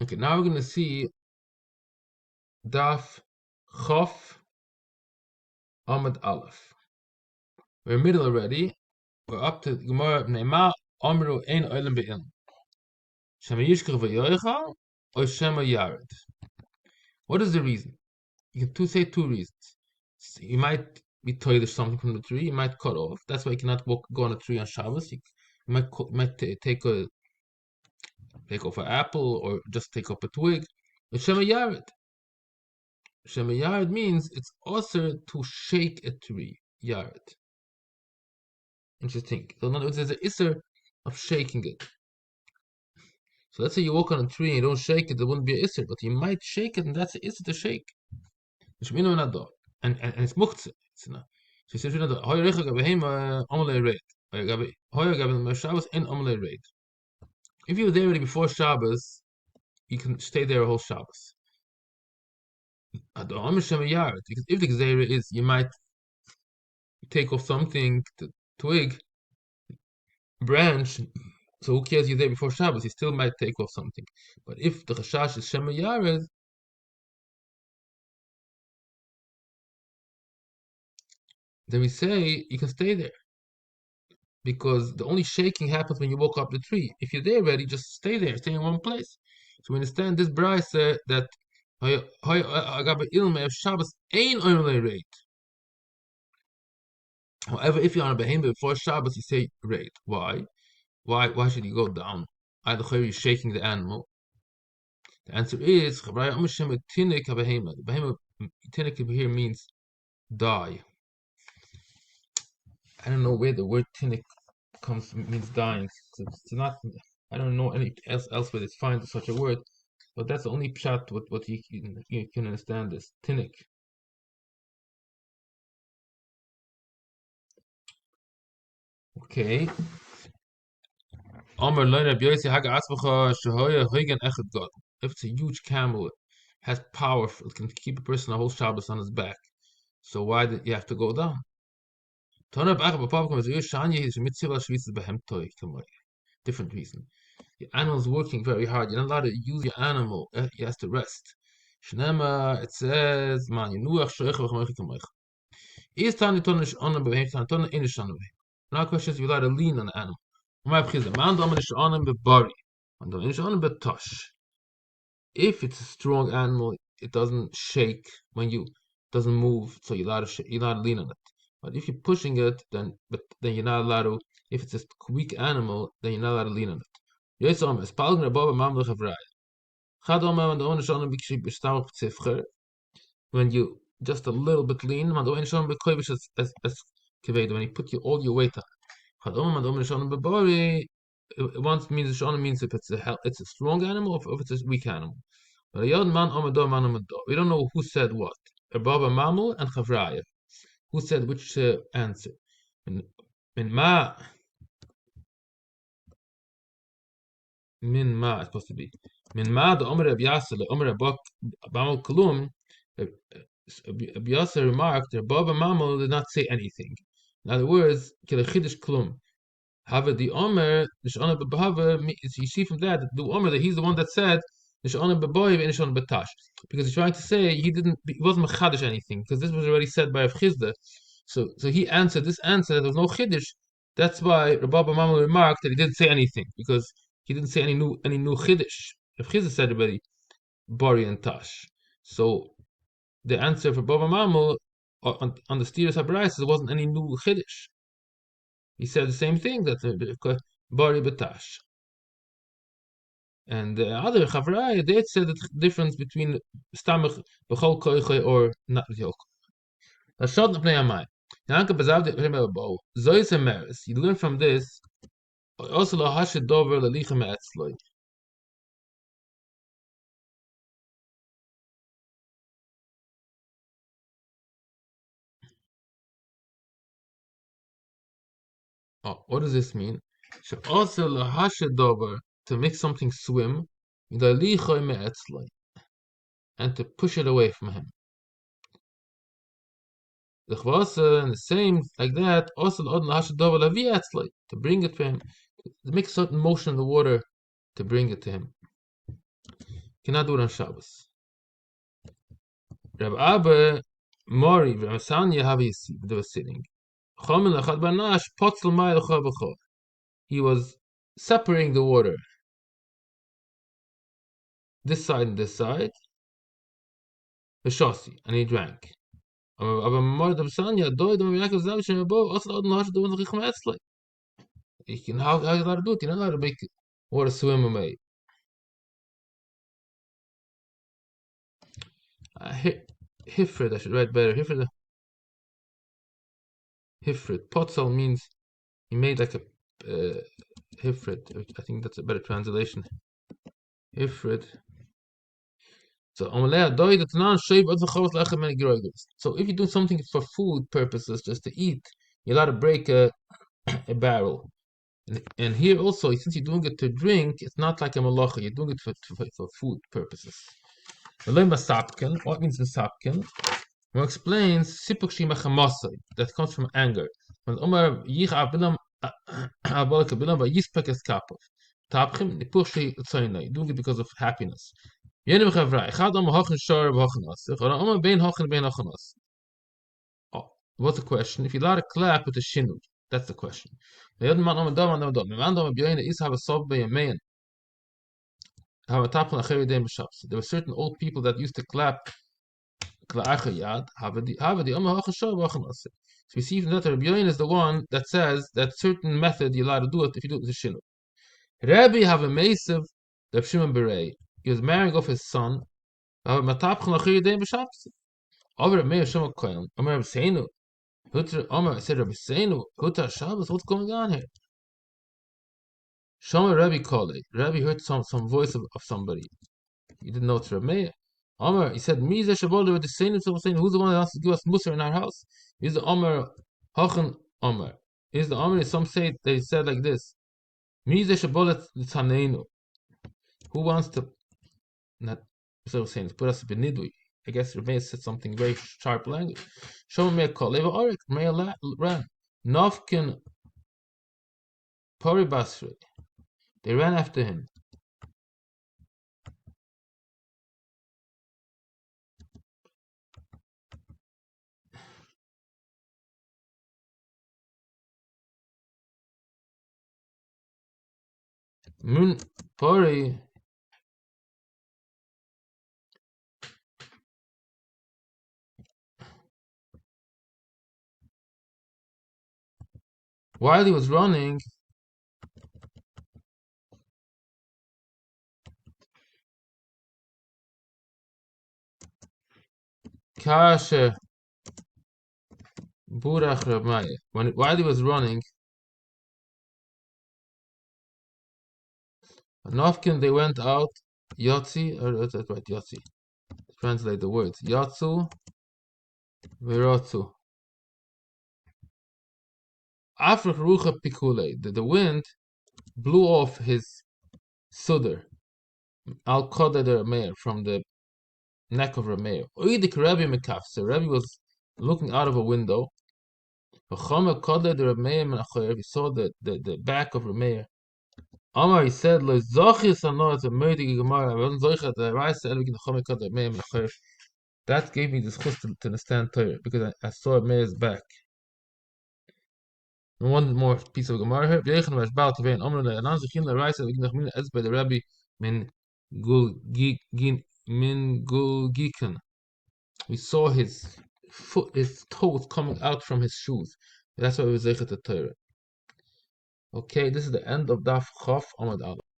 Okay, now we're gonna see Daf Chof Amud Aleph. We're middle already. We're up to Gemara Neima Amru Ein Oilim Be'ilm. Shema Yishkach V'Yoicha or Shema Yared. What is the reason? You can say two reasons. You might be told something from the tree. You might cut off. That's why you cannot go on a tree on Shabbos. You might take off an apple or just take up a twig. But Shema Yared. Shema Yared means it's also to shake a tree. Yared. Interesting. So in other words, there's an isser of shaking it. So let's say you walk on a tree and you don't shake it, there wouldn't be an isser, but you might shake it, and that's an isser to shake. And it's muchze. It's not. So he says, if you were there already before Shabbos, you can stay there a whole Shabbos. Because if the Gzeira is, you might take off something, twig, branch, so who cares you're there before Shabbos? You still might take off something. But if the Chashash is Shema Yared, then we say you can stay there. Because the only shaking happens when you walk up the tree. If you're there already, just stay there, stay in one place. So we understand this beitzah that Shabbos ain't only rate. However, if you're on a behemoth before Shabbos, you say rate. Why? Why should you go down? Either you're shaking the animal. The answer is the behemoth tinnik here means die. I don't know where the word tinnik means dying. It's not. I don't know any else where it's find such a word, but that's the only pshat what you can understand this tinnik. Okay. If it's a huge camel, it has power, it can keep a person a whole Shabbos on his back. So why did you have to go down? Different reason. The animal's working very hard. You're not allowed to use your animal. He has to rest. It says, "Man, now question is, you allowed to lean on the animal. If it's a strong animal, it doesn't shake when you doesn't move, so you're allowed to lean on it. But if you're pushing it, then you're not allowed to. If it's a weak animal, then you're not allowed to lean on it. When you just a little bit lean, when you put all your weight on. Once means if it's a strong animal or if it's a weak animal. But we don't know who said what. Baba Mamul and Chavraya. Who said which answer? Min ma it's supposed to be. Min ma the Omer Abiyasa, the Omer Bamul Kalum. Abiyasa remarked that Baba Mamul did not say anything. In other words, Kilechidish Klum. However, the Omer, you see from that the Omer that he's the one that said because he's trying to say he wasn't mechadish anything because this was already said by Rav Chizda. So he answered this answer that there was no chiddush. That's why Rabbi Mama remarked that he didn't say anything because he didn't say any new chiddush. Rav Chizda said already bari and tash. So the answer for Baba Mamul on the Steer's Habraisis, there wasn't any new chiddush. He said the same thing that bari betash. And the other Chavrai, they said the difference between stamach b'chol koiche or not b'chol koiche. Lashad l'pnei amai. Yanka bezav de b'chol bo. Zois emeres. You learn from this. Also lahashid dover l'licha me'etzloi. Oh, what does this mean? Also lahashid dover, to make something swim, l'licha me'etzloi, and to push it away from him. The chvasa and the same like that. Also lahashid dover lavi etzloi, to bring it to him, to make a certain motion in the water to bring it to him. Cannot do it on Shabbos. Reb Abba, Mori, Ramsanya, Havisi, they were sitting. He was separating the water, this side and this side, and he drank. You can how you allowed to do it? You're not allowed to make water swim away. Hifrid, I should write better. Hifrid. Potzel means he made like a Hifrid. I think that's a better translation. Hifrid. So if you do something for food purposes, just to eat, you're allowed to break a barrel. And here also, since you're doing it to drink, it's not like a malacha. You're doing it for food purposes. What means mesapkin? He explains that comes from anger. When Omar Yich'abilam Abalakabilam by Yispek Eskapov. Tapchim, the Pushi Tsaina, doing it because of happiness. Yenim Chavra, Echad Om Hochen Shor of Hochenas, Omar Bein Hochen Bein Hochenas. Oh, what's the question? If you allow to clap with a shinu, that's the question. The other man Omar Dom and Dom, man Dom Bioina is have a sob by a man. Have a tapchen Acheri Dem B'Shabs. There were certain old people that used to clap. So we see that Rabbi Yoin is the one that says that certain method you're allowed to do it if you do it with a shinu. Rabbi have a massive Reb Shimon Berei. He was marrying off his son. Over Meir Shimon Kohen. Omer Reb Seinu. Omer said Reb Seinu. Hutar Shabbos. What's going on here? Shomer Rabbi called it. Rabbi heard some voice of somebody. He didn't know it's Reb Meir. Omer, he said, "Mi ze shabolder with the same saying, who's the one that wants to give us mussar in our house?" Is the Omer Hochen Omer? Is the Omer? Some say they said like this: "Mi ze shabolet tzanenu." Who wants to not? So saying, put us benidui. I guess Rebbe said something very sharp language. Show me a call. Leva orik me ran. Novkin pori basri. They ran after him. Mun pori. While he was running, Kasher Burach Ramaya. While he was running, Novkin, they went out. Yotzi, or that's right, Yotzi. Translate the words. Yotzu, Virotzu. After Rucha Pikule, the wind blew off his sudder, Al Koda the Rameir, from the neck of Rameir. Oidik Rabbi Mekaf. So Rabbi was looking out of a window. Chomer Koda the Rameir Menachoyer. He saw the back of Rameir. Amar, he said, "Lo zochis anor to murder Gemara. I wasn't zochis the rice elvik the Chomer Koda Rameir Menachoyer." That gave me the chus to understand Torah because I saw Meir's back. One more piece of Gemara here. V'yechan v'ashbal tevein Omer le'anan zechin le'rais elvik nachmin ez by the Rabbi min gulgiken. We saw his toes coming out from his shoes. That's why we was zeichet the Torah. Okay, this is the end of Daf Chof Amud Aleph.